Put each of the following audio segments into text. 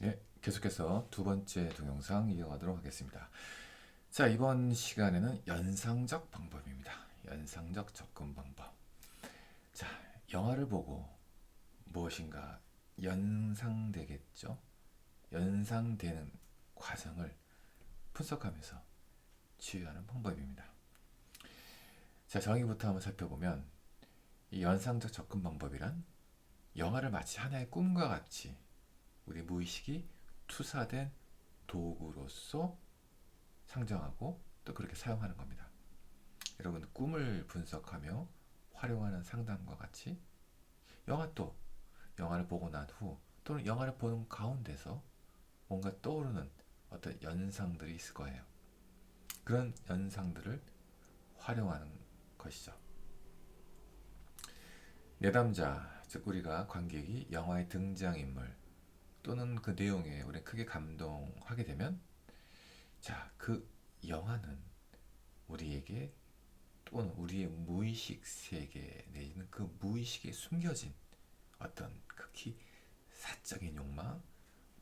예, 계속해서 두 번째 동영상 이어가도록 하겠습니다. 자, 이번 시간에는 연상적 방법입니다. 연상적 접근 방법. 자, 영화를 보고 무엇인가 연상되겠죠? 연상되는 과정을 분석하면서 치유하는 방법입니다. 자, 정의부터 한번 살펴보면 이 연상적 접근 방법이란 영화를 마치 하나의 꿈과 같이 우리 무의식이 투사된 도구로서 상정하고 또 그렇게 사용하는 겁니다. 여러분 꿈을 분석하며 활용하는 상담과 같이 영화를 보고 난 후 또는 영화를 보는 가운데서 뭔가 떠오르는 어떤 연상들이 있을 거예요. 그런 연상들을 활용하는 것이죠. 내담자, 즉 우리가 관객이 영화의 등장인물 또는 그 내용에 우리가 크게 감동하게 되면 그 영화는 우리에게 또는 우리의 무의식 세계 내지는 그 무의식에 숨겨진 어떤 극히 사적인 욕망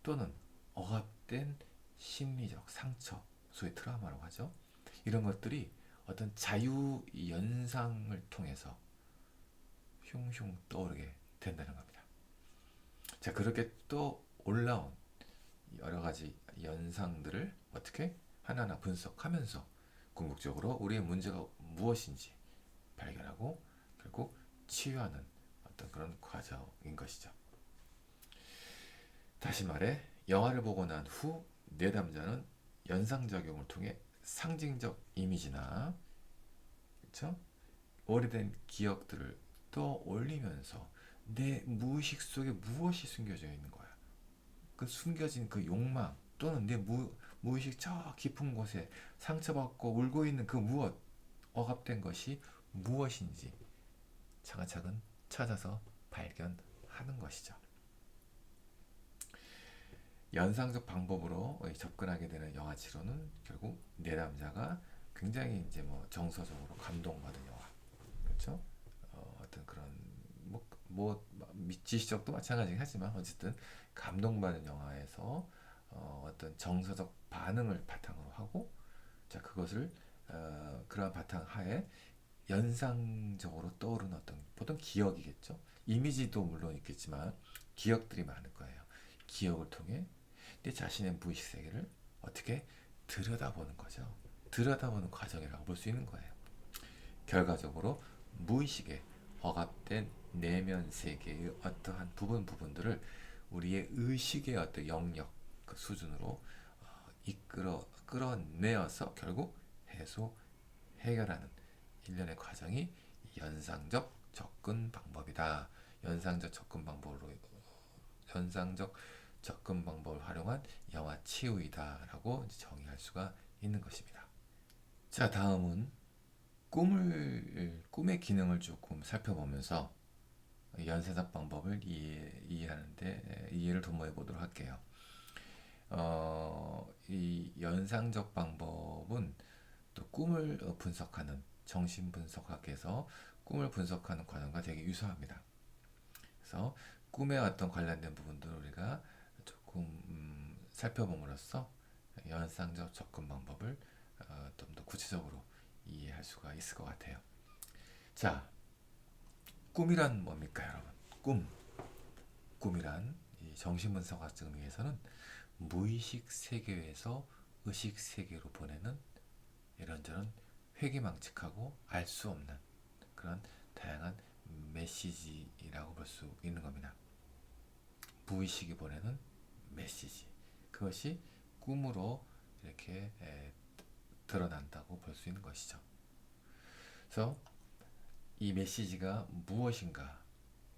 또는 억압된 심리적 상처, 소위 트라우마라고 하죠. 이런 것들이 어떤 자유 연상을 통해서 흉흉 떠오르게 된다는 겁니다. 자, 그렇게 또 올라온 여러 가지 연상들을 어떻게 하나하나 분석하면서 궁극적으로 우리의 문제가 무엇인지 발견하고 결국 치유하는 어떤 그런 과정인 것이죠. 다시 말해 영화를 보고 난 후 내담자는 연상작용을 통해 상징적 이미지나 그렇죠? 오래된 기억들을 떠올리면서 내 무의식 속에 무엇이 숨겨져 있는 거야. 그 숨겨진 그 욕망 또는 내 무의식 저 깊은 곳에 상처받고 울고 있는 그 무엇, 억압된 것이 무엇인지 차근차근 찾아서 발견하는 것이죠. 연상적 방법으로 접근하게 되는 영화 치료는 결국 내담자가 굉장히 이제 뭐 정서적으로 감동받은 영화, 그렇죠? 어떤 그런 지시적도 마찬가지긴 하지만 어쨌든 감동받은 영화에서 어떤 정서적 반응을 바탕으로 하고 그것을 그러한 바탕 하에 연상적으로 떠오르는 어떤 보통 기억이겠죠. 이미지도 물론 있겠지만 기억들이 많을 거예요. 기억을 통해 내 자신의 무의식 세계를 어떻게 들여다보는 거죠. 들여다보는 과정이라고 볼 수 있는 거예요. 결과적으로 무의식에 억압된 내면 세계의 어떠한 부분들을 우리의 의식의 어떤 영역 그 수준으로 끌어내어서 결국 해소 해결하는 일련의 과정이 연상적 접근 방법이다. 연상적 접근 방법으로 연상적 접근 방법을 활용한 영화 치유이다라고 정의할 수가 있는 것입니다. 자, 다음은 꿈의 기능을 조금 살펴보면서 연쇄적 방법을 이해하는데 이해를 도모해 보도록 할게요. 이 연상적 방법은 또 꿈을 분석하는 정신 분석학에서 꿈을 분석하는 과정과 되게 유사합니다. 그래서 꿈에 어떤 관련된 부분들을 우리가 조금 살펴봄으로써 연상적 접근 방법을 좀 더 구체적으로 이해할 수가 있을 것 같아요. 자, 꿈이란 뭡니까, 여러분? 꿈이란 이 정신분석학적 의미에서는 무의식 세계에서 의식 세계로 보내는 이런저런 회귀망측하고 알 수 없는 그런 다양한 메시지라고 볼 수 있는 겁니다. 무의식이 보내는 메시지. 그것이 꿈으로 이렇게 드러난다고 볼 수 있는 것이죠. 그래서 이 메시지가 무엇인가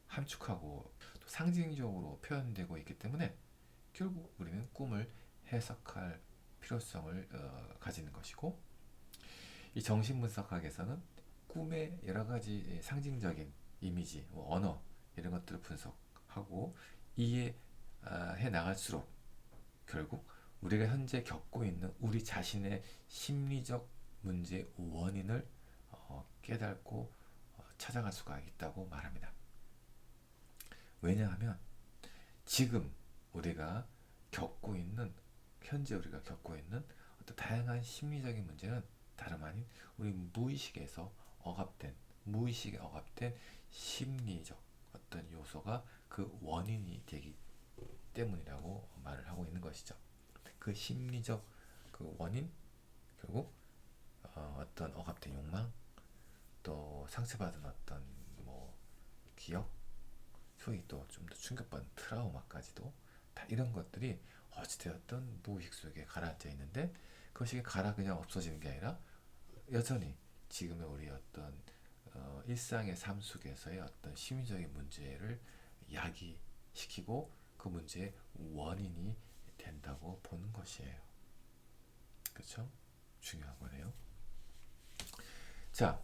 함축하고 또 상징적으로 표현되고 있기 때문에 결국 우리는 꿈을 해석할 필요성을 가지는 것이고 이 정신분석학에서는 꿈의 여러 가지 상징적인 이미지, 언어 이런 것들을 분석하고 이해해 나갈수록 결국 우리가 현재 겪고 있는 우리 자신의 심리적 문제의 원인을 깨닫고 찾아갈 수가 있다고 말합니다. 왜냐하면 지금 우리가 겪고 있는 현재 우리가 겪고 있는 어떤 다양한 심리적인 문제는 다름 아닌 우리 무의식에 억압된 심리적 어떤 요소가 그 원인이 되기 때문이라고 말을 하고 있는 것이죠. 그 심리적 그 원인, 결국 어떤 억압된 욕망, 또 상처받은 어떤 뭐 기억, 소위 또 좀 더 충격받은 트라우마까지도 다 이런 것들이 어찌되었든 무의식 속에 가라앉아 있는데, 그것이 그냥 없어지는 게 아니라 여전히 지금의 우리 어떤 일상의 삶 속에서의 어떤 심리적인 문제를 야기시키고 그 문제의 원인이 된다고 보는 것이에요. 그렇죠? 중요한 거네요. 자,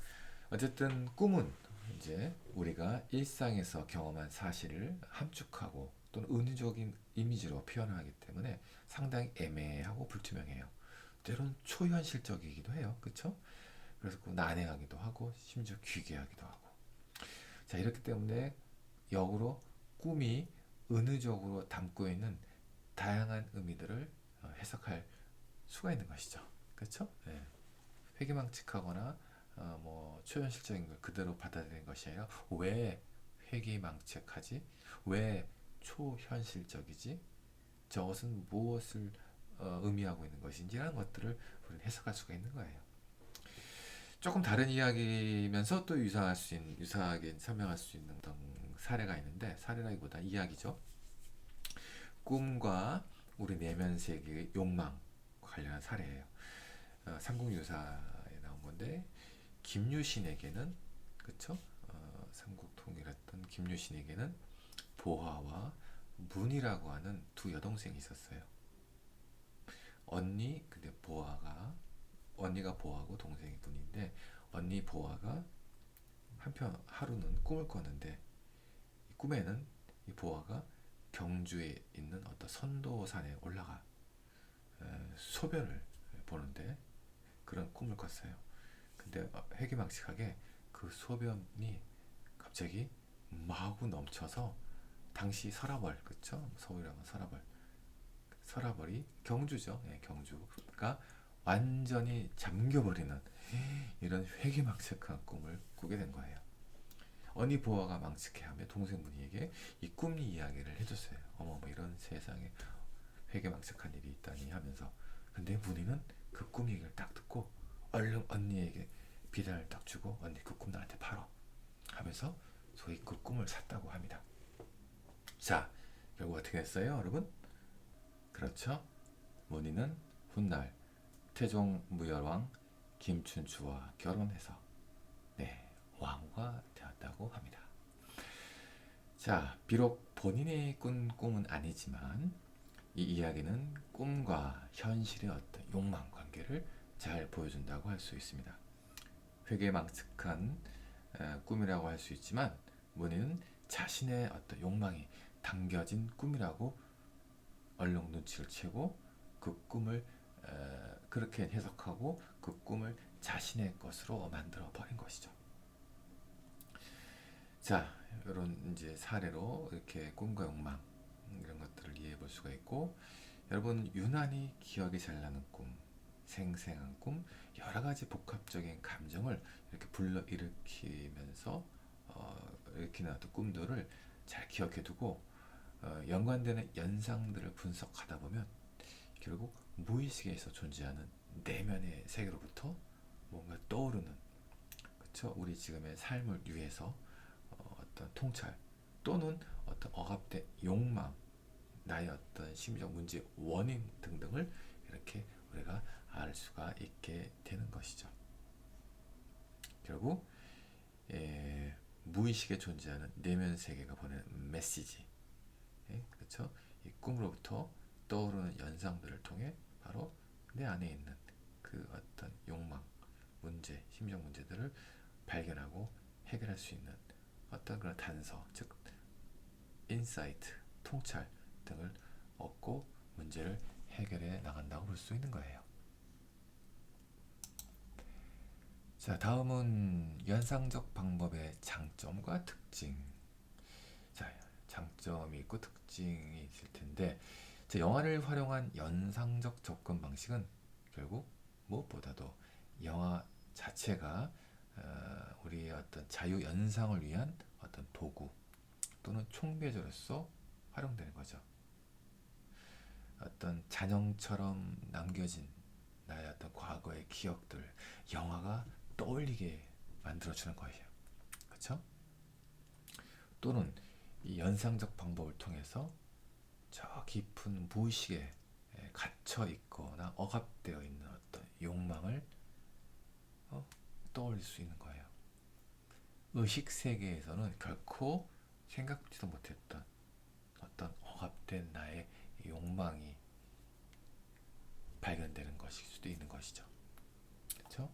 어쨌든 꿈은 이제 우리가 일상에서 경험한 사실을 함축하고 또는 은유적인 이미지로 표현하기 때문에 상당히 애매하고 불투명해요. 때로는 초현실적이기도 해요. 그렇죠? 그래서 난해하기도 하고 심지어 기괴하기도 하고. 자, 이렇기 때문에 역으로 꿈이 은유적으로 담고 있는 다양한 의미들을 해석할 수가 있는 것이죠. 그렇죠? 네. 회귀망측하거나 뭐 초현실적인 걸 그대로 받아들이는 것이 아니라 왜 회귀망측하지? 왜 초현실적이지? 저것은 무엇을 의미하고 있는 것인지라는 것들을 우리는 해석할 수가 있는 거예요. 조금 다른 이야기면서 또 유사하게 설명할 수 있는 어떤 사례가 있는데, 사례라기보다 이야기죠. 꿈과 우리 내면 세계의 욕망 관련한 사례예요. 삼국유사에 나온 건데, 김유신에게는, 그쵸? 삼국 통일했던 김유신에게는 보화와 문이라고 하는 두 여동생이 있었어요. 근데 언니가 보화고 동생이 문인데, 언니 보화가 하루는 꿈을 꿨는데, 이 꿈에는 이 보화가 경주에 있는 어떤 선도산에 올라가 소변을 보는데 그런 꿈을 꿨어요. 근데 회기망측하게 그 소변이 갑자기 마구 넘쳐서 당시 서라벌, 그쵸? 서울이라면 서라벌이 경주죠. 예, 경주가 완전히 잠겨버리는 이런 회기망측한 꿈을 꾸게 된 거예요. 언니 보아가 망측해하며 동생 문희에게 이 꿈 이야기를 해줬어요. 어머, 뭐 이런 세상에 회개망측한 일이 있다니 하면서. 근데 문희는 그 꿈 얘기를 딱 듣고 얼른 언니에게 비단을 딱 주고, 언니 그 꿈 나한테 팔어 하면서 소위 그 꿈을 샀다고 합니다. 자, 결국 어떻게 됐어요, 여러분? 그렇죠? 문희는 훗날 태종 무열왕 김춘추와 결혼해서 왕후가 되었다고 합니다. 자, 비록 본인이 꾼 꿈은 아니지만 이 이야기는 꿈과 현실의 어떤 욕망 관계를 잘 보여준다고 할 수 있습니다. 회개망측한 꿈이라고 할 수 있지만 문희는 자신의 어떤 욕망이 담겨진 꿈이라고 얼른 눈치를 채고 그 꿈을 그렇게 해석하고 그 꿈을 자신의 것으로 만들어 버린 것이죠. 자, 이런 이제 사례로 이렇게 꿈과 욕망 이런 것들을 이해해 볼 수가 있고, 여러분 유난히 기억이 잘 나는 꿈, 생생한 꿈, 여러 가지 복합적인 감정을 이렇게 불러 일으키면서 일으키는 어떤 꿈들을 잘 기억해 두고 연관되는 연상들을 분석하다 보면 결국 무의식에서 존재하는 내면의 세계로부터 뭔가 떠오르는, 그쵸? 우리 지금의 삶을 위해서 어떤 통찰 또는 어떤 억압된 욕망, 나의 어떤 심리적 문제 원인 등등을 이렇게 우리가 알 수가 있게 되는 것이죠. 결국 무의식에 존재하는 내면 세계가 보내는 메시지, 그렇죠? 이 꿈으로부터 떠오르는 연상들을 통해 바로 내 안에 있는 그 어떤 욕망, 문제, 심리적 문제들을 발견하고 해결할 수 있는 어떤 그런 단서, 즉 인사이트, 통찰 등을 얻고 문제를 해결해 나간다고 볼 수 있는 거예요. 자, 다음은 연상적 방법의 장점과 특징. 자, 장점이 있고 특징이 있을 텐데, 영화를 활용한 연상적 접근 방식은 결국 무엇보다도 영화 자체가 우리의 어떤 자유 연상을 위한 어떤 도구 또는 촉매제로서 활용되는 거죠. 어떤 잔영처럼 남겨진 나의 어떤 과거의 기억들, 영화가 떠올리게 만들어주는 거예요. 그렇죠? 또는 이 연상적 방법을 통해서 저 깊은 무의식에 갇혀 있거나 억압되어 있는 어떤 욕망을 떠올릴 수 있는 거예요. 의식 세계에서는 결코 생각지도 못했던 어떤 억압된 나의 욕망이 발견되는 것일 수도 있는 것이죠. 그렇죠?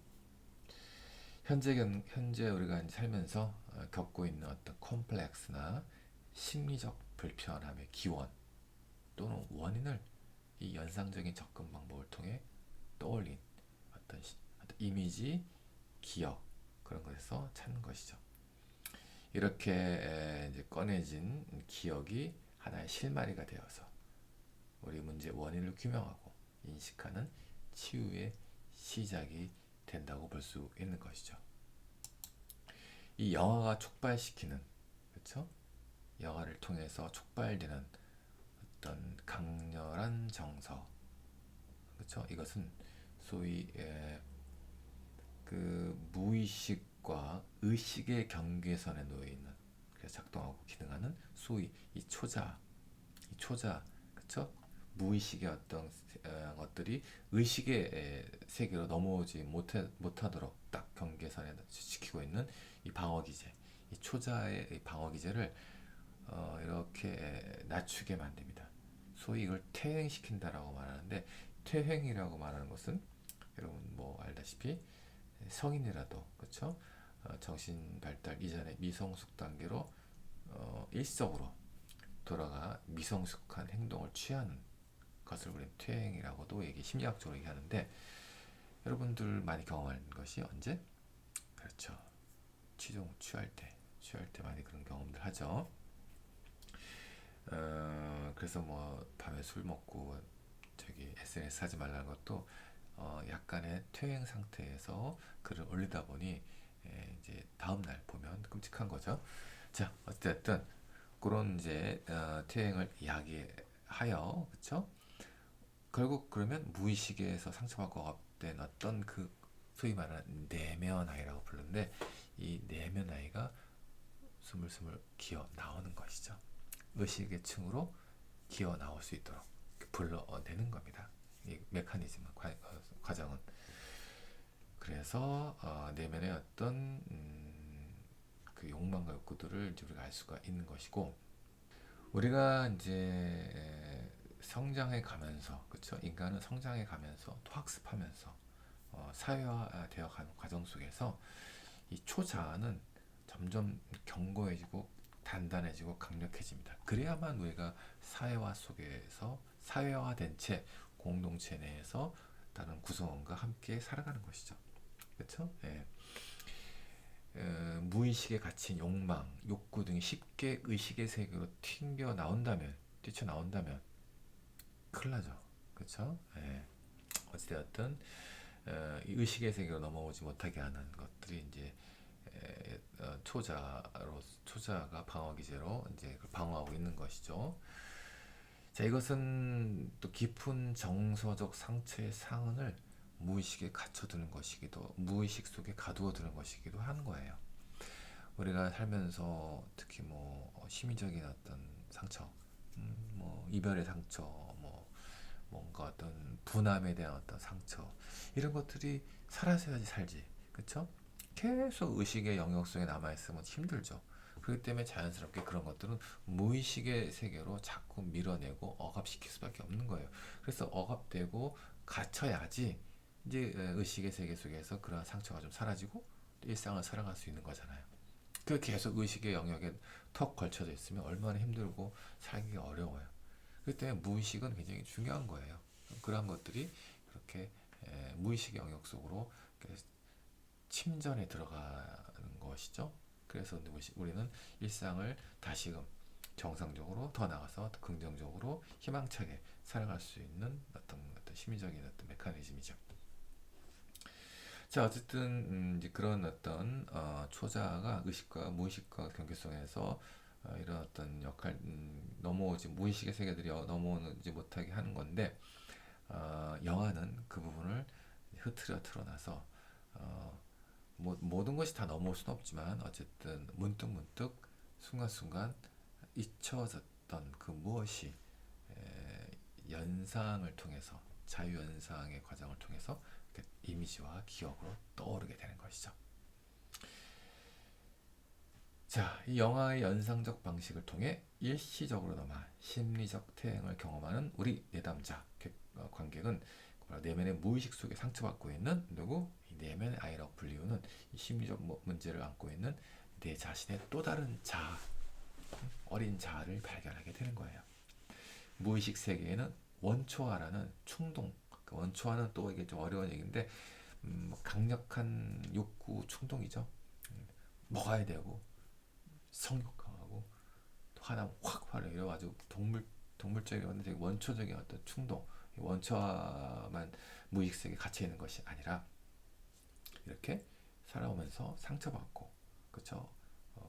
현재 우리가 살면서 겪고 있는 어떤 콤플렉스나 심리적 불편함의 기원 또는 원인을 이 연상적인 접근 방법을 통해 떠올린 어떤 이미지, 기억 그런 것에서 찾는 것이죠. 이렇게 이제 꺼내진 기억이 하나의 실마리가 되어서 우리 문제의 원인을 규명하고 인식하는 치유의 시작이 된다고 볼 수 있는 것이죠. 이 영화가 촉발시키는, 그렇죠? 영화를 통해서 촉발되는 어떤 강렬한 정서, 그렇죠? 이것은 소위 그 무의식과 의식의 경계선에 놓여 있는, 그래서 작동하고 기능하는 소위 이 초자, 그렇죠? 무의식의 어떤 것들이 의식의 세계로 넘어오지 못하도록 딱 경계선에 지키고 있는 이 방어 기제, 이 초자의 이 방어 기제를 이렇게 낮추게 만듭니다. 소위 이걸 퇴행시킨다라고 말하는데, 퇴행이라고 말하는 것은 여러분 뭐 알다시피 성인이라도 그렇죠? 정신 발달 이전의 미성숙 단계로 일시적으로 돌아가 미성숙한 행동을 취하는 것을 우리는 퇴행이라고도 심리학적으로 얘기하는데, 여러분들 많이 경험하는 것이 언제? 그렇죠. 취할 때 많이 그런 경험들 하죠. 그래서 뭐 밤에 술 먹고 SNS 하지 말라는 것도 약간의 퇴행 상태에서 글을 올리다 보니 이제 다음 날 보면 끔찍한 거죠. 자, 어쨌든 그런 이제 퇴행을 이야기하여, 그렇죠? 결국 그러면 무의식에서 상처받고 억압된 어떤 그 소위 말하는 내면 아이라고 부르는데, 이 내면 아이가 스물스물 기어 나오는 것이죠. 의식의 층으로 기어 나올 수 있도록 불러내는 겁니다. 이 메커니즘은 과정은. 그래서 내면의 어떤 그 욕망과 욕구들을 이제 우리가 알 수가 있는 것이고, 우리가 이제 성장해 가면서, 그렇죠? 인간은 성장해 가면서 또 학습하면서 사회화되어 가는 과정 속에서 이 초자아는 점점 견고해지고 단단해지고 강력해집니다. 그래야만 우리가 사회화된 채 공동체 내에서 다른 구성원과 함께 살아가는 것이죠. 그렇죠? 예. 무의식에 갇힌 욕망, 욕구 등이 쉽게 의식의 세계로 뛰쳐나온다면 큰일 나죠. 그렇죠? 예. 어찌되었든 이 의식의 세계로 넘어오지 못하게 하는 것들이 이제 초자가 방어 기제로 이제 방어하고 있는 것이죠. 자, 이것은 또 깊은 정서적 상처의 상흔을 무의식에 갇혀두는 것이기도, 무의식 속에 가두어두는 것이기도 하는 거예요. 우리가 살면서 특히 뭐 심리적인 어떤 상처, 뭐 이별의 상처, 뭐 뭔가 어떤 분함에 대한 어떤 상처, 이런 것들이 사라져야지 살지, 그렇죠? 계속 의식의 영역 속에 남아있으면 힘들죠. 그렇기 때문에 자연스럽게 그런 것들은 무의식의 세계로 자꾸 밀어내고 억압시킬 수밖에 없는 거예요. 그래서 억압되고 갇혀야지 이제 의식의 세계 속에서 그런 상처가 좀 사라지고 일상을 살아갈 수 있는 거잖아요. 그 계속 의식의 영역에 턱 걸쳐져 있으면 얼마나 힘들고 살기가 어려워요. 그렇기 때문에 무의식은 굉장히 중요한 거예요. 그런 것들이 그렇게 무의식 영역 속으로 침전에 들어가는 것이죠. 그래서 우리는 일상을 다시금 정상적으로 더 나아가서 더 긍정적으로 희망차게 살아갈 수 있는 어떤 심리적인 어떤 메커니즘이죠. 자, 어쨌든 이제 그런 어떤 초자가 의식과 무의식과 경계성에서 이런 어떤 역할, 넘어오지 무의식의 세계들이 넘어오지 못하게 하는 건데, 영화는 그 부분을 흐트려 틀어놔서 모든 것이 다 넘어올 수는 없지만 어쨌든 문득문득 순간순간 잊혀졌던 그 무엇이 연상을 통해서, 자유연상의 과정을 통해서 이미지와 기억으로 떠오르게 되는 것이죠. 자, 이 영화의 연상적 방식을 통해 일시적으로나마 심리적 퇴행을 경험하는 우리 내담자 관객은 내면의 무의식 속에 상처받고 있는 누구? 이 내면의 아이라고 불리우는 이 심리적 문제를 안고 있는 내 자신의 또 다른 자아, 어린 자아를 발견하게 되는 거예요. 무의식 세계에는 원초화라는 충동, 그 원초화는 또 이게 좀 어려운 얘기인데 강력한 욕구, 충동이죠. 먹어야 되고 성욕하고 화나면 확 화를 이래가지고 동물적인 되게 원초적인 어떤 충동, 원초화만 무의식 세계에 갇혀 있는 것이 아니라 이렇게 살아오면서 상처받고, 그렇죠?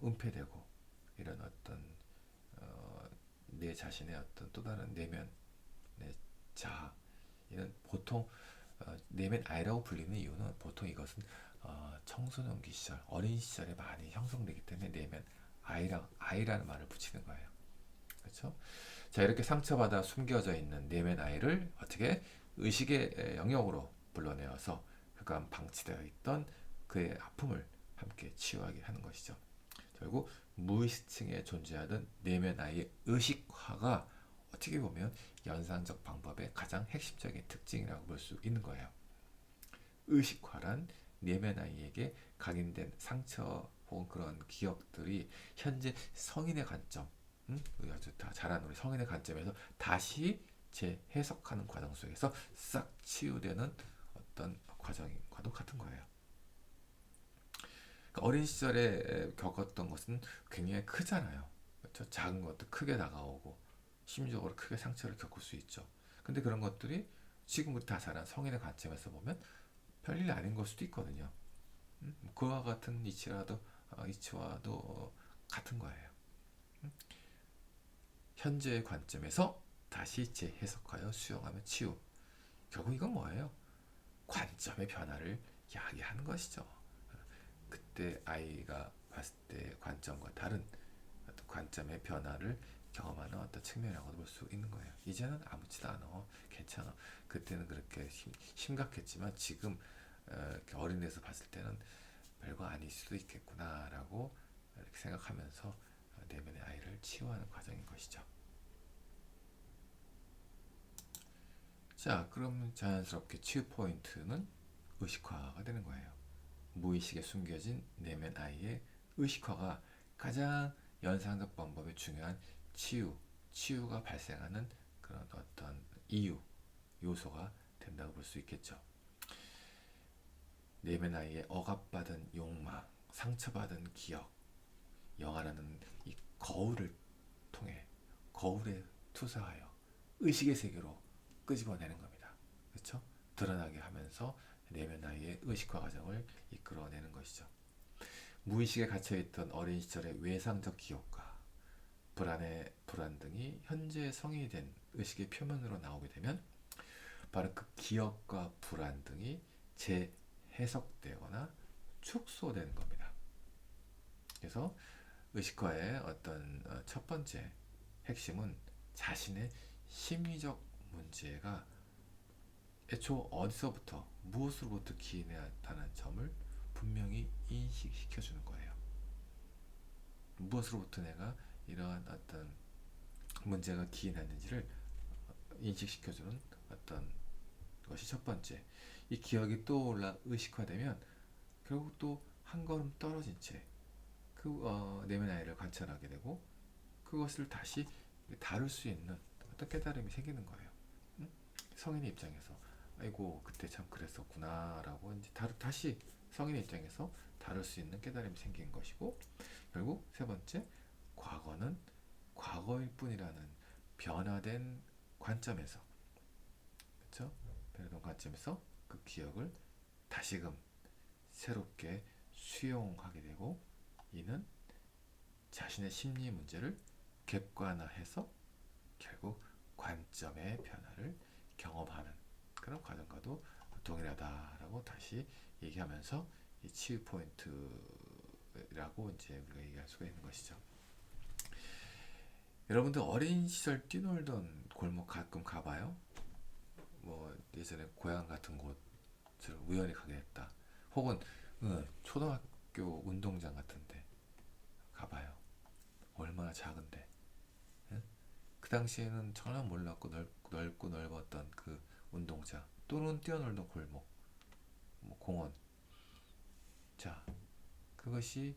은폐되고 이런 어떤 내 자신의 어떤 또 다른 내면, 내 자아, 이는 보통 내면 아이라고 불리는 이유는 보통 이것은 청소년기 시절, 어린 시절에 많이 형성되기 때문에 내면 아이라는 말을 붙이는 거예요. 그렇죠? 자, 이렇게 상처받아 숨겨져 있는 내면 아이를 어떻게 의식의 영역으로 불러내어서 그간 방치되어 있던 그의 아픔을 함께 치유하게 하는 것이죠. 결국 무의식층에 존재하던 내면 아이의 의식화가 어떻게 보면 연상적 방법의 가장 핵심적인 특징이라고 볼 수 있는 거예요. 의식화란 내면 아이에게 각인된 상처 혹은 그런 기억들이 현재 성인의 관점, 아주 다 잘하는 우리 성인의 관점에서 다시 재해석하는 과정 속에서 싹 치유되는 어떤 과정과도 같은 거예요. 그러니까 어린 시절에 겪었던 것은 굉장히 크잖아요. 그렇죠? 작은 것도 크게 다가오고 심리적으로 크게 상처를 겪을 수 있죠. 근데 그런 것들이 지금부터 다 자란 성인의 관점에서 보면 별일 아닌 걸 수도 있거든요. 그와 같은 이치와도 같은 거예요. 현재의 관점에서 다시 재해석하여 수용하며 치유. 결국 이건 뭐예요? 관점의 변화를 야기하는 것이죠. 그때 아이가 봤을 때 관점과 다른 어떤 관점의 변화를 경험하는 어떤 측면이라고 볼 수 있는 거예요. 이제는 아무렇지도 않아. 괜찮아. 그때는 그렇게 심각했지만 지금 이렇게 어린애에서 봤을 때는 별거 아닐 수도 있겠구나라고 이렇게 생각하면서 내면의 아이를 치유하는 과정인 것이죠. 자, 그럼 자연스럽게 치유 포인트는 의식화가 되는 거예요. 무의식에 숨겨진 내면 아이의 의식화가 가장 연상적 방법의 중요한 치유가 발생하는 그런 어떤 요소가 된다고 볼 수 있겠죠. 내면 아이의 억압받은 욕망, 상처받은 기억, 영화라는 이 거울을 통해 거울에 투사하여 의식의 세계로 끄집어내는 겁니다. 그렇죠? 드러나게 하면서 내면 아이의 의식화 과정을 이끌어내는 것이죠. 무의식에 갇혀있던 어린 시절의 외상적 기억과 불안 등이 현재 성인이 된 의식의 표면으로 나오게 되면 바로 그 기억과 불안 등이 재해석되거나 축소되는 겁니다. 그래서 의식화의 어떤 첫 번째 핵심은 자신의 심리적 문제가 애초 어디서부터 무엇으로부터 기인했다는 점을 분명히 인식시켜주는 거예요. 무엇으로부터 내가 이러한 어떤 문제가 기인했는지를 인식시켜주는 어떤 것이 첫 번째. 이 기억이 떠올라 의식화되면 결국 또 한 걸음 떨어진 채 그 내면 아이를 관찰하게 되고 그것을 다시 다룰 수 있는 어떤 깨달음이 생기는 거예요. 성인의 입장에서 아이고 그때 참 그랬었구나라고 이제 다시 성인의 입장에서 다룰 수 있는 깨달음이 생긴 것이고, 결국 세 번째, 과거일 뿐이라는 변화된 관점에서, 그렇죠? 변화된 관점에서 그 기억을 다시금 새롭게 수용하게 되고, 이는 자신의 심리 문제를 객관화해서 결국 관점의 변화를 경험하는 그런 과정과도 동일하다라고 다시 얘기하면서 이 치유 포인트라고 이제 우리가 얘기할 수가 있는 것이죠. 여러분들 어린 시절 뛰놀던 골목 가끔 가봐요? 뭐 예전에 고향 같은 곳을 우연히 가게 됐다. 혹은 초등학교 운동장 같은데 가봐요. 얼마나 작은데. 응? 그 당시에는 전혀 몰랐고 넓고 넓었던 그 운동장 또는 뛰어놀던 골목, 뭐 공원. 자, 그것이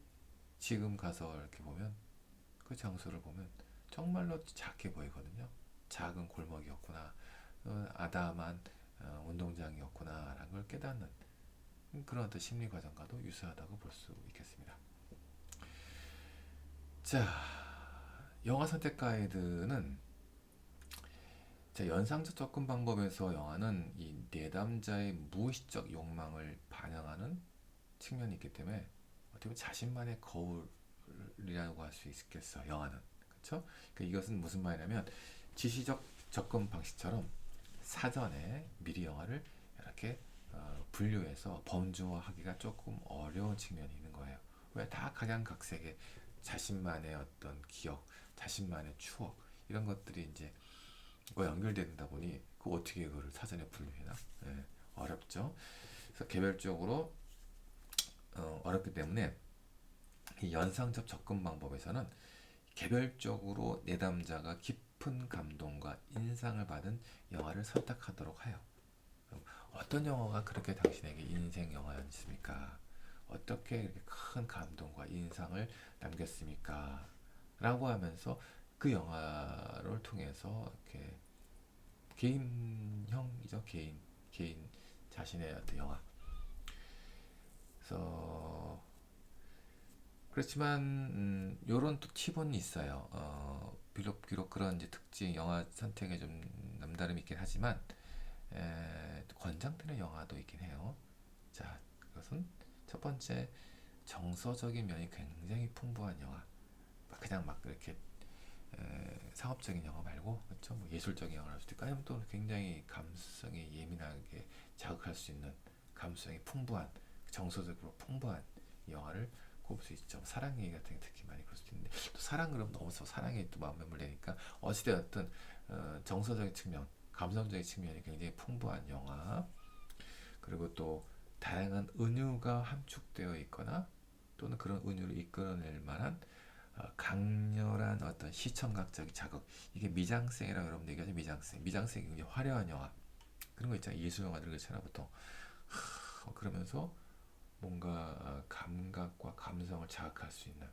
지금 가서 이렇게 보면 그 장소를 보면 정말로 작게 보이거든요. 작은 골목이었구나, 아담한 운동장이었구나라는 걸 깨닫는 그런 어떤 심리 과정과도 유사하다고 볼 수 있겠습니다. 자, 영화 선택 가이드는 자, 연상적 접근 방법에서 영화는 이 내담자의 무의식적 욕망을 반영하는 측면이 있기 때문에 어떻게 보면 자신만의 거울이라고 할 수 있겠어, 영화는. 그렇죠? 그러니까 이것은 무슨 말이냐면 지시적 접근 방식처럼 사전에 미리 영화를 이렇게 분류해서 범주화하기가 조금 어려운 측면이 있는 거예요. 왜? 다 각양각색의 자신만의 어떤 기억, 자신만의 추억 이런 것들이 이제 연결된다 보니 그 어떻게 그거를 사전에 분류해나? 예, 어렵죠. 그래서 개별적으로 어렵기 때문에 이 연상적 접근 방법에서는 개별적으로 내담자가 깊은 감동과 인상을 받은 영화를 선택하도록 해요. 어떤 영화가 그렇게 당신에게 인생 영화였습니까? 어떻게 이렇게 큰 감동과 인상을 남겼습니까? 라고 하면서 그 영화를 통해서 이렇게 개인형이죠. 개인 자신의 어떤 영화. 그래서 그렇지만 요런 또 팁은 있어요. 비록 그런 이제 특징 영화 선택에 좀 남다름이 있긴 하지만 권장되는 영화도 있긴 해요. 자, 그것은 첫 번째 정서적인 면이 굉장히 풍부한 영화. 그냥 막 이렇게 상업적인 영화 말고, 그렇죠? 뭐 예술적인 영화를 할 수도 있고, 아니면 또 굉장히 감수성이 예민하게 자극할 수 있는 감수성이 풍부한, 정서적으로 풍부한 영화를 꼽을 수 있죠. 사랑 얘기 같은 게 특히 많이 그럴 수 있는데, 또 사랑 그러면 너무 사랑에 또 마음에 물리니까 어찌되었든 정서적인 측면, 감성적인 측면이 굉장히 풍부한 영화. 그리고 또 다양한 은유가 함축되어 있거나 또는 그런 은유를 이끌어낼 만한 강렬한 어떤 시청각적인 자극, 이게 미장센이라고 여러분 얘기하죠. 미장센이 굉장히 화려한 영화 그런 거 있잖아요. 예술 영화들 그렇잖아 보통. 그러면서 뭔가 감각과 감성을 자극할 수 있는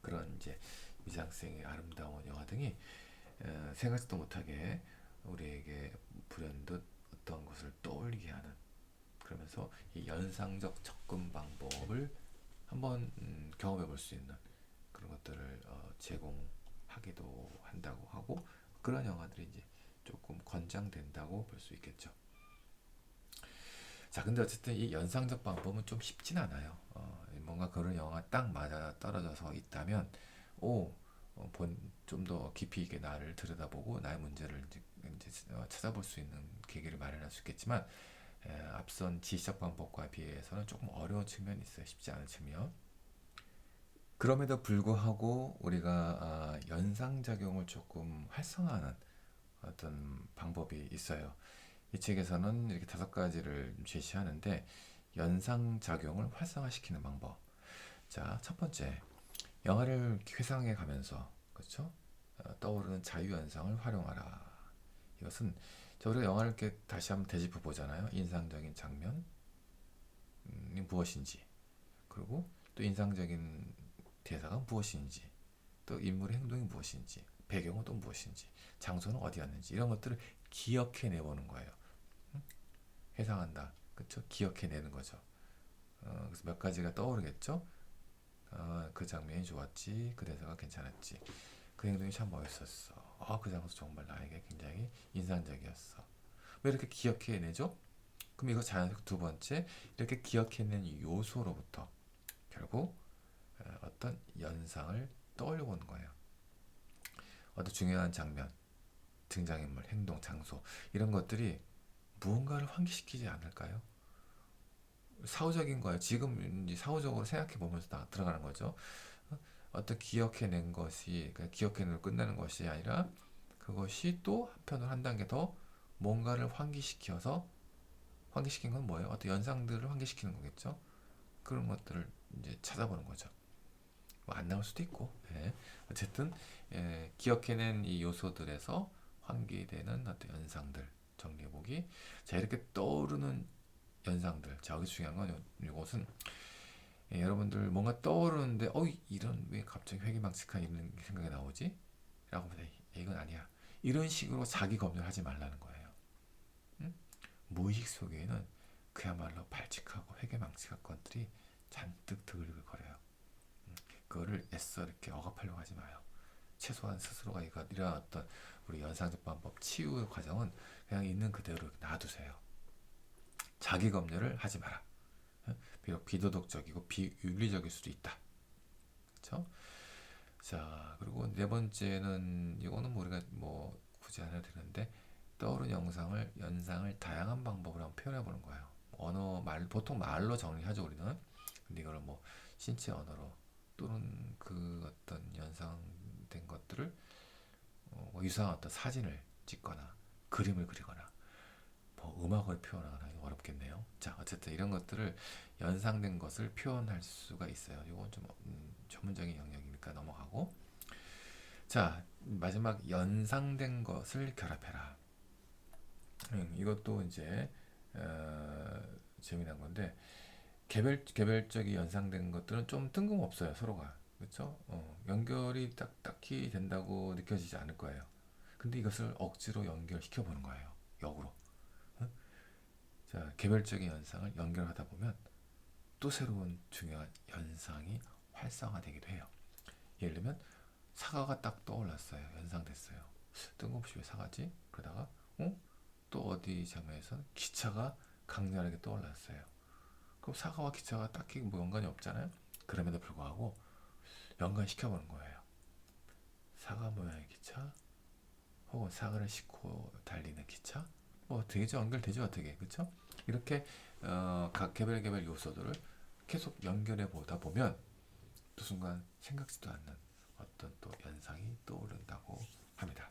그런 이제 미장센의 아름다운 영화 등이 생각지도 못하게 우리에게 불현듯 어떤 것을 떠올리게 하는, 그러면서 이 연상적 접근 방법을 한번 경험해 볼 수 있는 그런 것들을 제공하기도 한다고 하고, 그런 영화들이 이제 조금 권장된다고 볼 수 있겠죠. 자, 근데 어쨌든 이 연상적 방법은 좀 쉽진 않아요. 뭔가 그런 영화 딱 맞아 떨어져서 있다면, 오, 좀 더 깊이 있게 나를 들여다보고 나의 문제를 이제 찾아볼 수 있는 계기를 마련할 수 있겠지만, 앞선 지시적 방법과 비해서는 조금 어려운 측면이 있어요. 쉽지 않은 측면. 그럼에도 불구하고 우리가 연상작용을 조금 활성화하는 어떤 방법이 있어요. 이 책에서는 이렇게 5가지를 제시하는데, 연상작용을 활성화시키는 방법. 자, 첫 번째, 영화를 회상해 가면서, 그렇죠? 떠오르는 자유연상을 활용하라. 이것은 우리가 영화를 이렇게 다시 한번 되짚어 보잖아요. 인상적인 장면이 무엇인지, 그리고 또 인상적인 대사가 무엇인지, 또 인물의 행동이 무엇인지, 배경은 또 무엇인지, 장소는 어디였는지, 이런 것들을 기억해 내보는 거예요. 회상한다. 그렇죠? 기억해 내는 거죠. 그래서 몇 가지가 떠오르겠죠? 그 장면이 좋았지, 그 대사가 괜찮았지. 그 행동이 참 멋있었어. 그 장소 정말 나에게 굉장히 인상적이었어. 왜 이렇게 기억해내죠? 그럼 이거 자연스럽게 두 번째, 이렇게 기억해낸 이 요소로부터 결국 어떤 연상을 떠올려 보는 거예요. 어떤 중요한 장면, 등장인물, 행동, 장소 이런 것들이 무언가를 환기시키지 않을까요? 사후적인 거예요. 지금 이제 사후적으로 생각해 보면서 다 들어가는 거죠. 어떤 기억해낸 것이 그냥 기억해내고 끝나는 것이 아니라 그것이 또 한편으로 한 단계 더 뭔가를 환기시켜서 환기시킨 건 뭐예요? 어떤 연상들을 환기시키는 거겠죠. 그런 것들을 이제 찾아보는 거죠. 뭐안 나올 수도 있고, 예. 어쨌든 기억해낸 이 요소들에서 환기되는 어떤 연상들 정리해보기. 자, 이렇게 떠오르는 연상들. 자, 여기 중요한 건 이것은 여러분들 뭔가 떠오르는데 이런 왜 갑자기 회기망측한 이런 생각이 나오지? 라고 보다 이건 아니야. 이런 식으로 자기 검열하지 말라는 거예요. 응? 무의식 속에는 그야말로 발칙하고 회개망측한 것들이 잔뜩 드글드글거려요. 그거를 애써 이렇게 억압하려고 하지 마요. 최소한 스스로가 이런 어떤 우리 연상적방법 치유 과정은 그냥 있는 그대로 놔두세요. 자기 검열을 하지 마라. 비록 비도덕적이고 비윤리적일 수도 있다. 그렇죠? 자, 그리고 네 번째는 이거는 우리가 뭐 굳이 안 해도 되는데 떠오른 연상을 다양한 방법으로 한번 표현해 보는 거예요. 보통 말로 정리하죠 우리는. 근데 이거를 뭐 신체 언어로 또는 그 어떤 연상된 것들을 뭐 유사한 어떤 사진을 찍거나 그림을 그리거나 뭐 음악을 표현하거나 어렵겠네요. 자, 어쨌든 이런 것들을 연상된 것을 표현할 수가 있어요. 이건 좀 전문적인 영역이니까 넘어가고. 자, 마지막 연상된 것을 결합해라. 이것도 이제 재미난 건데 개별적이 연상된 것들은 좀 뜬금없어요 서로가. 그렇죠? 연결이 딱히 된다고 느껴지지 않을 거예요. 근데 이것을 억지로 연결시켜 보는 거예요. 역으로. 어? 자, 개별적인 연상을 연결하다 보면 또 새로운 중요한 연상이 활성화되기도 해요. 예를 들면 사과가 딱 떠올랐어요. 연상됐어요. 뜬금없이 왜 사과지? 그러다가 또 어디 장면에서 기차가 강렬하게 떠올랐어요. 그럼 사과와 기차가 딱히 뭐 연관이 없잖아요. 그럼에도 불구하고 연관시켜보는 거예요. 사과 모양의 기차, 혹은 사과를 싣고 달리는 기차, 뭐 되죠, 연결되죠, 어떻게, 그렇죠? 이렇게 각 개별 요소들을 계속 연결해 보다 보면 또 순간 생각지도 않는 어떤 또 연상이 떠오른다고 합니다.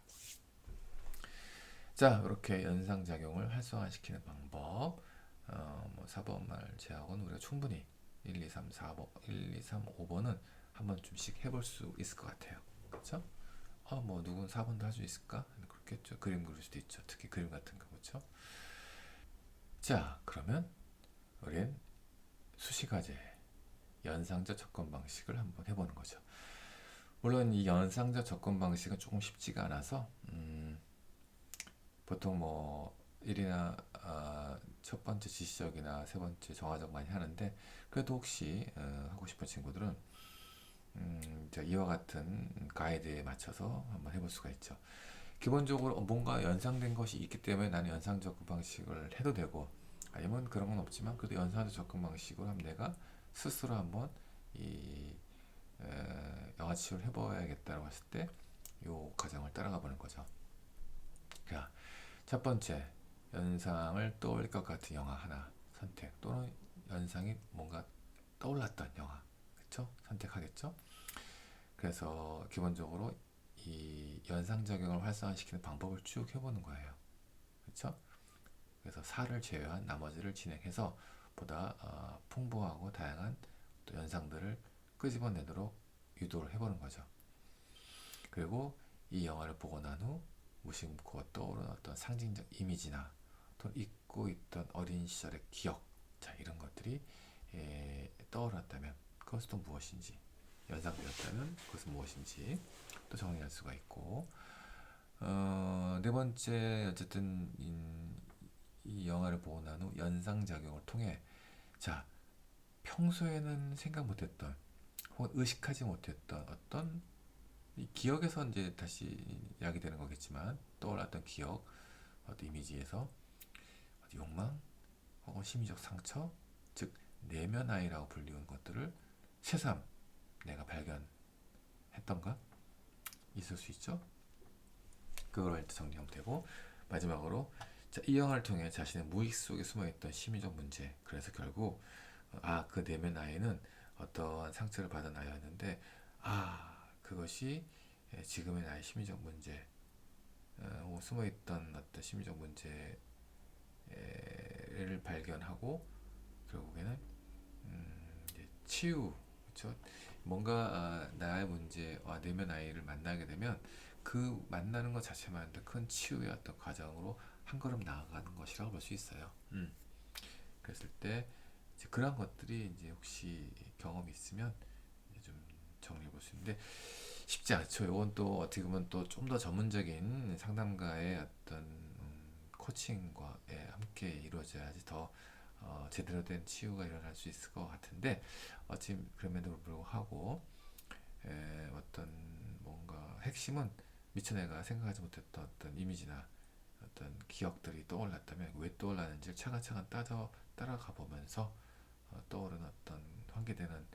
자, 이렇게 연상작용을 활성화시키는 방법, 뭐 4번말 제하고는 우리가 충분히 1, 2, 3, 4번, 1, 2, 3, 5번은 한 번쯤씩 해볼 수 있을 것 같아요. 그렇죠? 뭐 누군 4번도 할 수 있을까? 그렇겠죠. 그림 그릴 수도 있죠. 특히 그림 같은 거, 그렇죠? 자, 그러면 우린 수시과제 연상자 접근 방식을 한번 해보는 거죠. 물론 이 연상자 접근 방식은 조금 쉽지가 않아서 보통 뭐 1이나 첫 번째 지시적이나 세 번째 정화적 많이 하는데 그래도 혹시 하고 싶은 친구들은 이와 같은 가이드에 맞춰서 한번 해볼 수가 있죠. 기본적으로 뭔가 연상된 것이 있기 때문에 나는 연상 접근 방식을 해도 되고 아니면 그런 건 없지만 그래도 연상적 접근 방식으로 하면 내가 스스로 한번 이 영화 치유를 해봐야겠다고 했을 때 이 과정을 따라가 보는 거죠. 자, 첫 번째 연상을 떠올릴 것 같은 영화 하나 선택 또는 연상이 뭔가 떠올랐던 영화 그쵸? 선택하겠죠? 그래서 기본적으로 이 연상작용을 활성화시키는 방법을 쭉 해보는 거예요. 그렇죠? 그래서 4를 제외한 나머지를 진행해서 보다 풍부하고 다양한 또 연상들을 끄집어내도록 유도를 해보는 거죠. 그리고 이 영화를 보고 난 후 무심코 떠오르는 어떤 상징적 이미지나 또 잊고 있던 어린 시절의 기억 자 이런 것들이 떠올랐다면 그것은 또 무엇인지 연상되었다면 그것은 무엇인지 또 정리할 수가 있고 네 번째 어쨌든 이 영화를 보고 난 후 연상작용을 통해 자 평소에는 생각 못했던 혹은 의식하지 못했던 어떤 이 기억에서 이제 다시 야기되는 거겠지만 떠올랐던 기억, 어떤 이미지에서 어떤 욕망 혹은 심리적 상처, 즉 내면아이라고 불리는 것들을 새삼 내가 발견했던가 있을 수 있죠. 그걸 일단 정리하면 되고, 마지막으로 자, 이 영화를 통해 자신의 무의식 속에 숨어있던 심리적 문제, 그래서 결국 그 내면 아이는 어떠한 상처를 받은 아이였는데 그것이 지금의 나의 심리적 문제, 숨어있던 어떤 심리적 문제를 발견하고 결국에는 이제 치유, 그렇죠? 뭔가 나의 문제와 내면 아이를 만나게 되면 그 만나는 것 자체만 큰 치유의 어떤 과정으로 한 걸음 나아가는 것이라고 볼 수 있어요. 그랬을 때 이제 그런 것들이 이제 혹시 경험이 있으면 이제 좀 정리해 볼 수 있는데 쉽지 않죠. 이건 또 어떻게 보면 또 좀 더 전문적인 상담가의 어떤 코칭과 함께 이루어져야지 더 제대로 된 치유가 일어날 수 있을 것 같은데 지금 그럼에도 불구하고 어떤 뭔가 핵심은 미처 내가 생각하지 못했던 어떤 이미지나 어떤 기억들이 떠올랐다면 왜 떠올랐는지를 차근차근 따라가 보면서 떠오르는 어떤 환기되는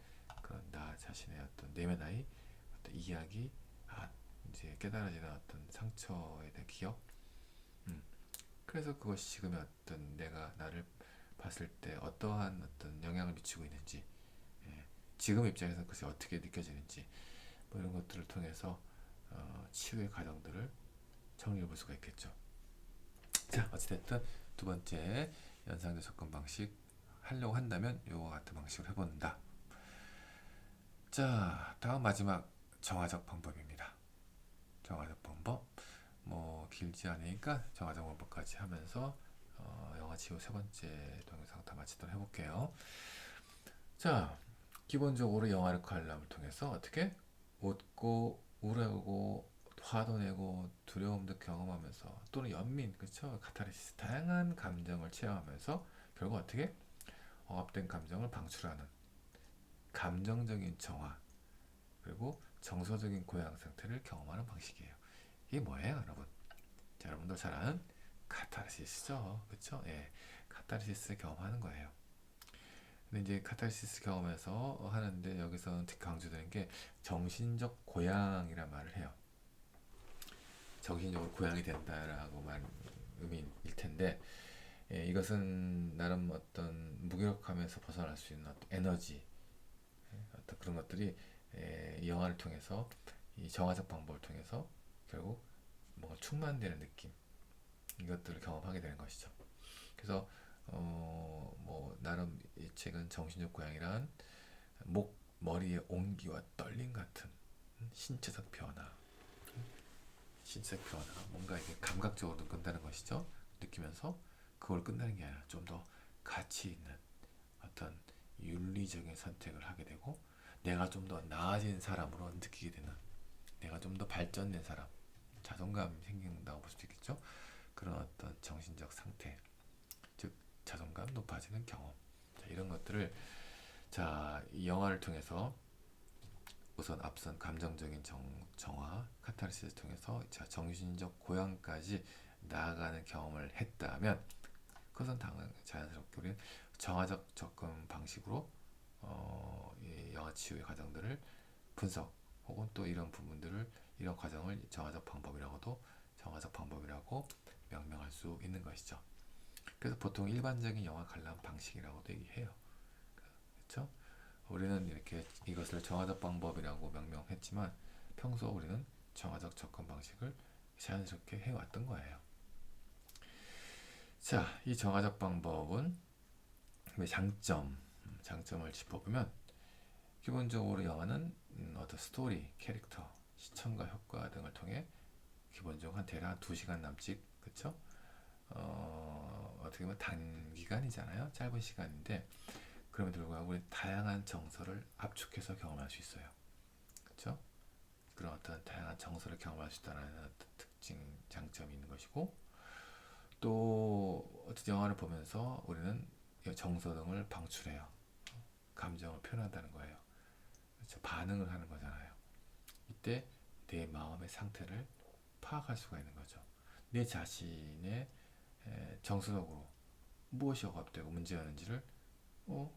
그런 나 자신의 어떤 내면의 어떤 이야기, 이제 깨달아지는 어떤 상처에 대한 기억. 그래서 그것이 지금의 어떤 내가 나를 봤을 때 어떠한 어떤 영향을 미치고 있는지, 지금 입장에서 그것이 어떻게 느껴지는지, 뭐 이런 것들을 통해서 치유의 과정들을 정리해 볼 수가 있겠죠. 자, 어찌됐든 두 번째 연상적 접근 방식 하려고 한다면 이와 같은 방식으로 해본다. 자, 다음 마지막 정화적 방법입니다. 정화적 방법, 뭐 길지 않으니까 정화적 방법까지 하면서 영화 치유 세 번째 동영상 다 마치도록 해볼게요. 자, 기본적으로 영화를 관람을 통해서 어떻게 웃고 우울하고 화도 내고 두려움도 경험하면서 또는 연민, 그렇죠? 카타르시스, 다양한 감정을 체험하면서 결국 어떻게 억압된 감정을 방출하는 감정적인 정화, 그리고 정서적인 고양 상태를 경험하는 방식이에요. 이게 뭐예요, 여러분? 자, 여러분들 잘 아는 카타르시스죠, 그렇죠? 예, 카타르시스 경험하는 거예요. 근데 이제 카타르시스 경험에서 하는데 여기서 특히 강조되는 게 정신적 고양이란 말을 해요. 정신적으로 고양이 된다라고 말 의미일 텐데, 이것은 나름 어떤 무기력함에서 벗어날 수 있는 어떤 에너지, 어떤 그런 것들이 이 영화를 통해서 이 정화적 방법을 통해서 결국 뭔가 충만되는 느낌, 이것들을 경험하게 되는 것이죠. 그래서 뭐 나름 이 책은 정신적 고양이란 머리의 온기와 떨림 같은 신체적 변화, 신체적 변화, 뭔가 이게 감각적으로 끝나는 것이죠. 느끼면서 그걸 끝나는 게 아니라 좀 더 가치 있는 어떤 윤리적인 선택을 하게 되고 내가 좀 더 나아진 사람으로 느끼게 되는, 내가 좀 더 발전된 사람, 자존감이 생긴다고 볼 수도 있겠죠. 그런 어떤 정신적 상태, 즉 자존감 높아지는 경험, 자, 이런 것들을 이 영화를 통해서 우선 앞선 감정적인 정화, 카타르시스를 통해서 정신적 고양까지 나아가는 경험을 했다면 그것은 자연스럽게 우리는 정화적 접근 방식으로 이 영화 치유의 과정들을 분석 혹은 또 이런 부분들을, 이런 과정을 정화적 방법이라고 명명할 수 있는 것이죠. 그래서 보통 일반적인 영화 관람 방식이라고도 얘기해요. 그렇죠? 우리는 이렇게 이것을 정화적 방법이라고 명명했지만 평소 우리는 정화적 접근 방식을 자연스럽게 해왔던 거예요. 자, 이 정화적 방법은 장점을 짚어보면 기본적으로 영화는 어떤 스토리, 캐릭터, 시청과 효과 등을 통해 기본적으로 대략 2시간 남짓, 그쵸? 어떻게 보면 단기간이잖아요. 짧은 시간인데 그럼에도 불구하고 우리 다양한 정서를 압축해서 경험할 수 있어요. 그렇죠? 그런 어떤 다양한 정서를 경험할 수 있다는 어떤 특징, 장점이 있는 것이고, 또 어떤 영화를 보면서 우리는 정서 등을 방출해요. 감정을 표현한다는 거예요. 그렇죠? 반응을 하는 거잖아요. 이때 내 마음의 상태를 파악할 수가 있는 거죠. 내 자신의 정서적으로 무엇이 억압되고 문제였는지를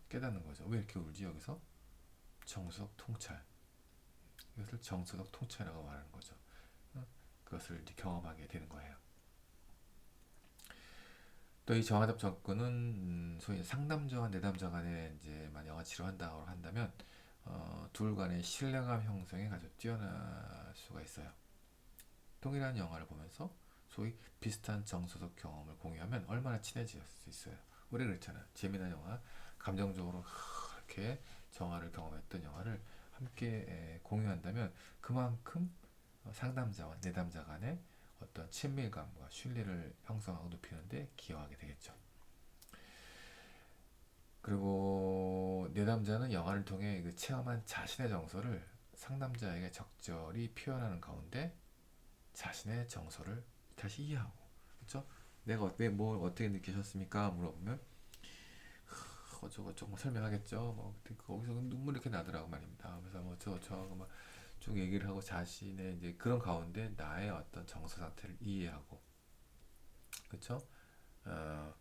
깨닫는 거죠. 왜 이렇게 울지 여기서? 정서적 통찰. 이것을 정서적 통찰이라고 말하는 거죠. 그것을 이제 경험하게 되는 거예요. 또 이 정화적 접근은 소위 상담자와 내담자 간에 이제 만약 영화 치료한다고 한다면 둘 간의 신뢰감 형성에 아주 뛰어날 수가 있어요. 동일한 영화를 보면서 소위 비슷한 정서적 경험을 공유하면 얼마나 친해질 수 있어요. 우리 그랬잖아요. 재미난 영화, 감정적으로 이렇게 정화를 경험했던 영화를 함께 공유한다면 그만큼 상담자와 내담자 간의 어떤 친밀감과 신뢰를 형성하고 높이는데 기여하게 되겠죠. 그리고 내담자는 영화를 통해 그 체험한 자신의 정서를 상담자에게 적절히 표현하는 가운데 자신의 정서를 다시 이해하고, 그렇죠? 내가 왜 뭘 어떻게 느끼셨습니까? 물어보면 어쩌고저쩌고 설명하겠죠. 뭐 거기서 눈물이 이렇게 나더라고 말입니다. 그래서 뭐 쭉 얘기를 하고 자신의 이제 그런 가운데 나의 어떤 정서 상태를 이해하고, 그렇죠? 어,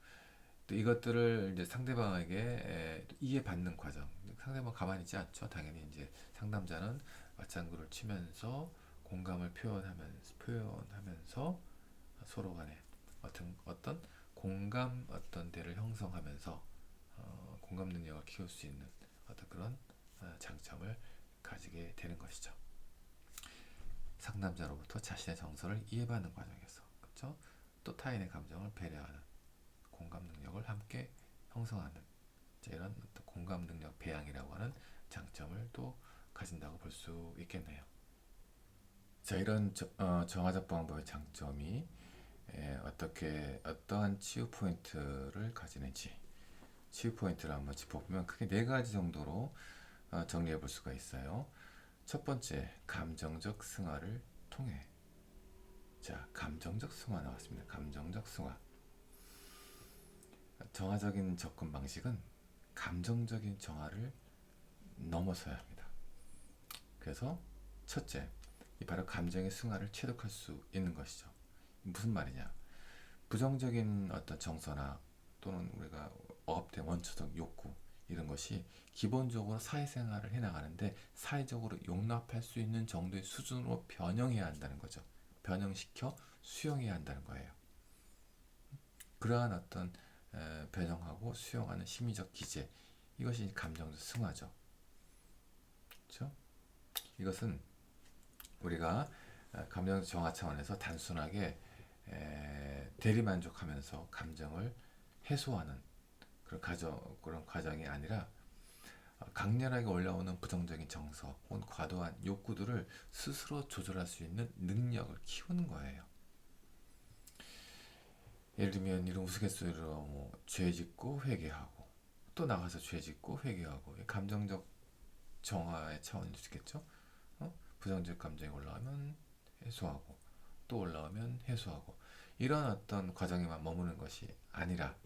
또 이것들을 이제 상대방에게 이해받는 과정. 상대방 가만히 있지 않죠. 당연히 이제 상담자는 맞장구를 치면서 공감을 표현하면서 서로 간에 어떤 공감 어떤 대를 형성하면서 공감 능력을 키울 수 있는 어떤 그런 장점을 가지게 되는 것이죠. 상담자로부터 자신의 정서를 이해받는 과정에서, 그렇죠? 또 타인의 감정을 배려하는 공감 능력을 함께 형성하는 이런 어떤 공감 능력 배양이라고 하는 장점을 또 가진다고 볼 수 있겠네요. 자, 이런 정화적 방법의 장점이 어떠한 치유 포인트를 가지는지, 치유 포인트를 한번 짚어보면 크게 네 가지 정도로 정리해 볼 수가 있어요. 첫 번째, 감정적 승화를 통해. 자, 감정적 승화 나왔습니다. 감정적 승화. 정화적인 접근 방식은 감정적인 정화를 넘어서야 합니다. 그래서 첫째, 이 바로 감정의 승화를 체득할 수 있는 것이죠. 무슨 말이냐? 부정적인 어떤 정서나 또는 우리가 억압된 원초적 욕구 이런 것이 기본적으로 사회생활을 해나가는데 사회적으로 용납할 수 있는 정도의 수준으로 변형해야 한다는 거죠. 변형시켜 수용해야 한다는 거예요. 그러한 어떤 변형하고 수용하는 심리적 기제, 이것이 감정적 승화죠. 그렇죠? 이것은 우리가 감정 정화 차원에서 단순하게 대리만족하면서 감정을 해소하는 그런 과정이 아니라 강렬하게 올라오는 부정적인 정서 혹은 과도한 욕구들을 스스로 조절할 수 있는 능력을 키우는 거예요. 예를 들면 이런 우스갯소리로 뭐 죄짓고 회개하고 또 나가서 죄짓고 회개하고 감정적 정화의 차원일 수 있겠죠. 부정적 감정이 올라오면 해소하고 또 올라오면 해소하고 이런 어떤 과정에만 머무는 것이 아니라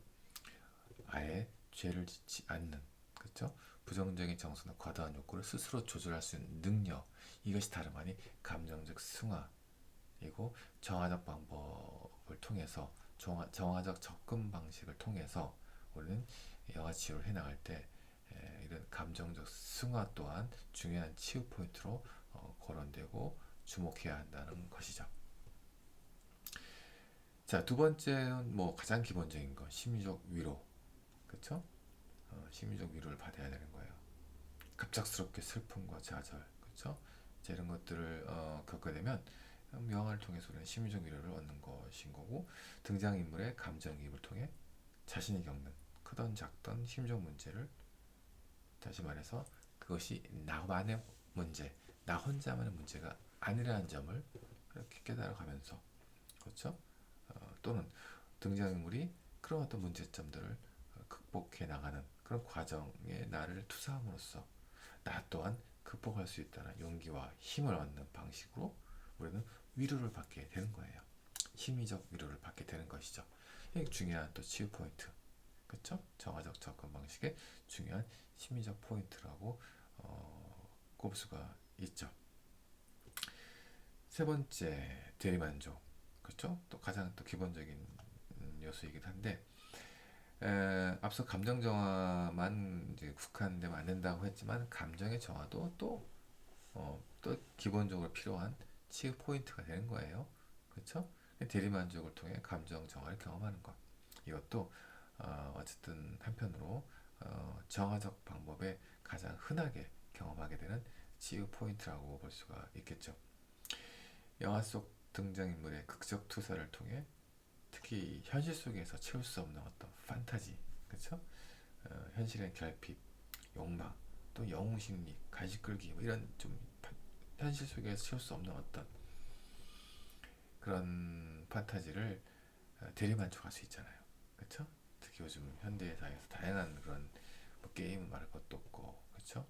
아예 죄를 짓지 않는, 그렇죠? 부정적인 정서나 과도한 욕구를 스스로 조절할 수 있는 능력, 이것이 다름 아닌 감정적 승화이고 정화적 방법을 통해서 정화적 접근 방식을 통해서 우리는 영화 치유를 해나갈 때 이런 감정적 승화 또한 중요한 치유 포인트로 거론되고 주목해야 한다는 것이죠. 자, 두 번째는 뭐 가장 기본적인 거 심리적 위로, 그렇죠? 심리적 위로를 받아야 되는 거예요. 갑작스럽게 슬픔과 좌절, 그렇죠? 이런 것들을 겪게 되면 영화를 통해서 우리는 심리적 위로를 얻는 것인 거고 등장인물의 감정이입을 통해 자신이 겪는 크던 작던 심리적 문제를 다시 말해서 그것이 나만의 문제, 나 혼자만의 문제가 아니라는 점을 그렇게 깨달아가면서, 그렇죠? 또는 등장인물이 그런 어떤 문제점들을 극복해 나가는 그런 과정에 나를 투사함으로써 나 또한 극복할 수 있다는 용기와 힘을 얻는 방식으로 우리는 위로를 받게 되는 거예요. 심리적 위로를 받게 되는 것이죠. 이게 중요한 또 치유 포인트, 그렇죠? 정화적 접근 방식의 중요한 심리적 포인트라고 꼽을 수가 있죠. 세 번째 대리만족. 그렇죠? 또 가장 또 기본적인 요소이기도 한데 앞서 감정 정화만 이제 국한되면 안 된다고 했지만 감정의 정화도 또 기본적으로 필요한 치유 포인트가 되는 거예요. 그렇죠? 대리만족을 통해 감정 정화를 경험하는 것. 이것도 어쨌든 한편으로 정화적 방법에 가장 흔하게 경험하게 되는 치유 포인트라고 볼 수가 있겠죠. 영화 속 등장인물의 극적 투사를 통해 특히 현실 속에서 채울 수 없는 어떤 판타지, 그렇죠? 현실의 결핍, 욕망, 또 영웅 심리, 간식 끌기 뭐 이런 좀 현실 속에서 채울 수 없는 어떤 그런 판타지를 대리만족할 수 있잖아요. 그렇죠? 특히 요즘 현대사에서 다양한 그런 뭐 게임을 말할 것도 없고, 그렇죠?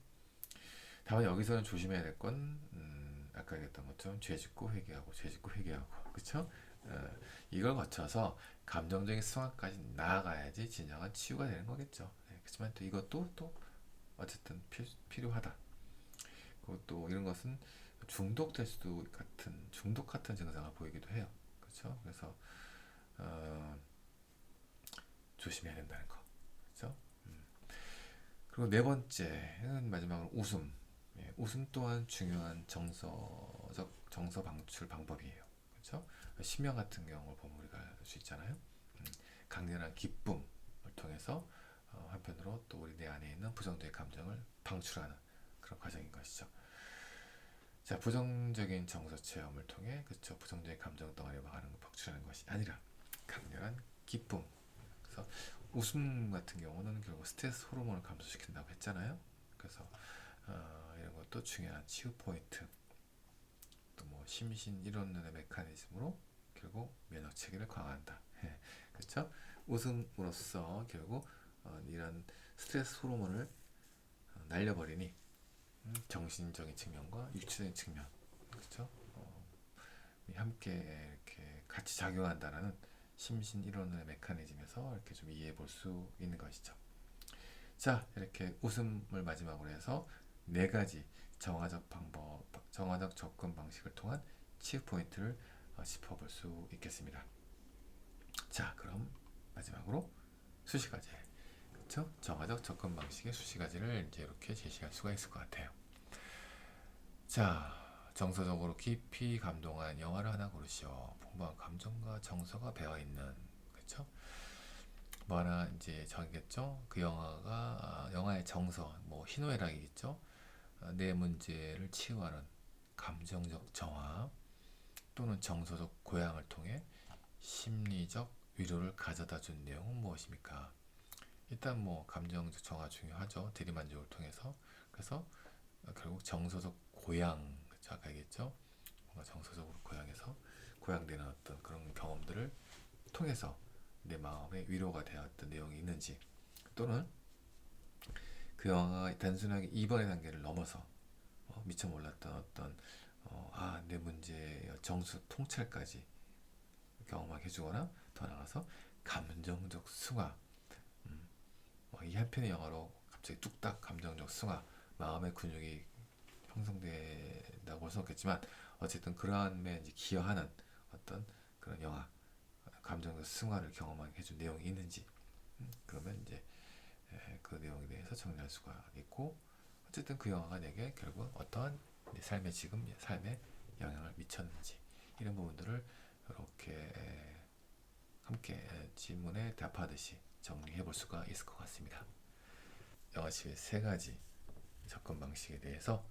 다만 여기서는 조심해야 될 건 아까 얘기했던 것처럼 죄짓고 회개하고 죄짓고 회개하고, 그렇죠? 이걸 거쳐서 감정적인 승화까지 나아가야지 진정한 치유가 되는 거겠죠. 네, 그렇지만 또 이것도 또 어쨌든 필요하다. 그것도 이런 것은 중독될 수도 같은 중독 같은 증상을 보이기도 해요. 그렇죠? 그래서 어, 조심해야 된다는 거. 그렇죠? 그리고 네 번째는 마지막으로 웃음. 예, 웃음 또한 중요한 정서 방출 방법이에요. 그렇죠? 심령 같은 경우를 보면 우리가 알 수 있잖아요. 강렬한 기쁨을 통해서 한편으로 또 우리 내 안에 있는 부정적인 감정을 방출하는 그런 과정인 것이죠. 자, 부정적인 정서 체험을 통해 그렇죠. 부정적인 감정 덩어리를 방출하는 것이 아니라 강렬한 기쁨. 그래서 웃음 같은 경우는 결국 스트레스 호르몬을 감소시킨다고 했잖아요. 그래서 이런 것도 중요한 치유 포인트. 또 뭐 심신 이론론의 메커니즘으로 결국 면역 체계를 강화한다. 그렇죠? 웃음으로써 결국 이런 스트레스 호르몬을 날려버리니 정신적인 측면과 육체적인 측면, 그렇죠? 함께 이렇게 같이 작용한다라는 심신 이론의 메커니즘에서 이렇게 좀 이해해 볼 수 있는 것이죠. 자, 이렇게 웃음을 마지막으로 해서 네 가지 정화적 접근 방식을 통한 치유 포인트를 짚어볼 수 있겠습니다. 자, 그럼 마지막으로 수시과제, 그렇죠? 정화적 접근 방식의 수시과제를 이제 이렇게 제시할 수가 있을 것 같아요. 자, 정서적으로 깊이 감동한 영화를 하나 고르시오. 풍부한 감정과 정서가 배어있는, 그렇죠? 뭐 하나 이제 정했겠죠? 그 영화의 정서, 뭐 희노애락이겠죠? 내 문제를 치유하는 감정적 정화 또는 정서적 고양을 통해 심리적 위로를 가져다 준 내용은 무엇입니까? 일단 뭐 감정적 정화 중요하죠. 대리만족을 통해서. 그래서 결국 정서적 고양, 그쵸? 아까 얘기했죠? 뭔가 정서적으로 고양되는 어떤 그런 경험들을 통해서 내 마음에 위로가 되었던 내용이 있는지, 또는 그 영화가 단순하게 2번의 단계를 넘어서 미처 몰랐던 어떤 내 문제의 정수 통찰까지 경험하게 해주거나, 더 나아가서 감정적 승화, 이 한 편의 영화로 갑자기 뚝딱 감정적 승화, 마음의 근육이 형성된다고 볼 수는 없겠지만 어쨌든 그러함에 이제 기여하는 어떤 그런 영화, 감정적 승화를 경험하게 해준 내용이 있는지, 그러면 이제 그 내용에 대해서 정리할 수가 있고, 어쨌든 그 영화가 내게 결국 어떠한 내 삶의 영향을 미쳤는지, 이런 부분들을 이렇게 함께 질문에 답하듯이 정리해 볼 수가 있을 것 같습니다. 영화치유의 세 가지 접근 방식에 대해서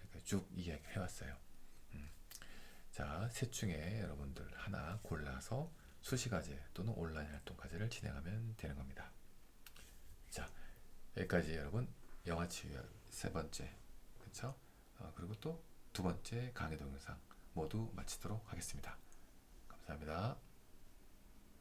이렇게 쭉 이야기를 해왔어요. 자, 셋 중에 여러분들 하나 골라서 수시과제 또는 온라인 활동과제를 진행하면 되는 겁니다. 자, 여기까지 여러분 영화치유 세 번째, 그렇죠? 그리고 또 두 번째 강의 동영상 모두 마치도록 하겠습니다. 감사합니다.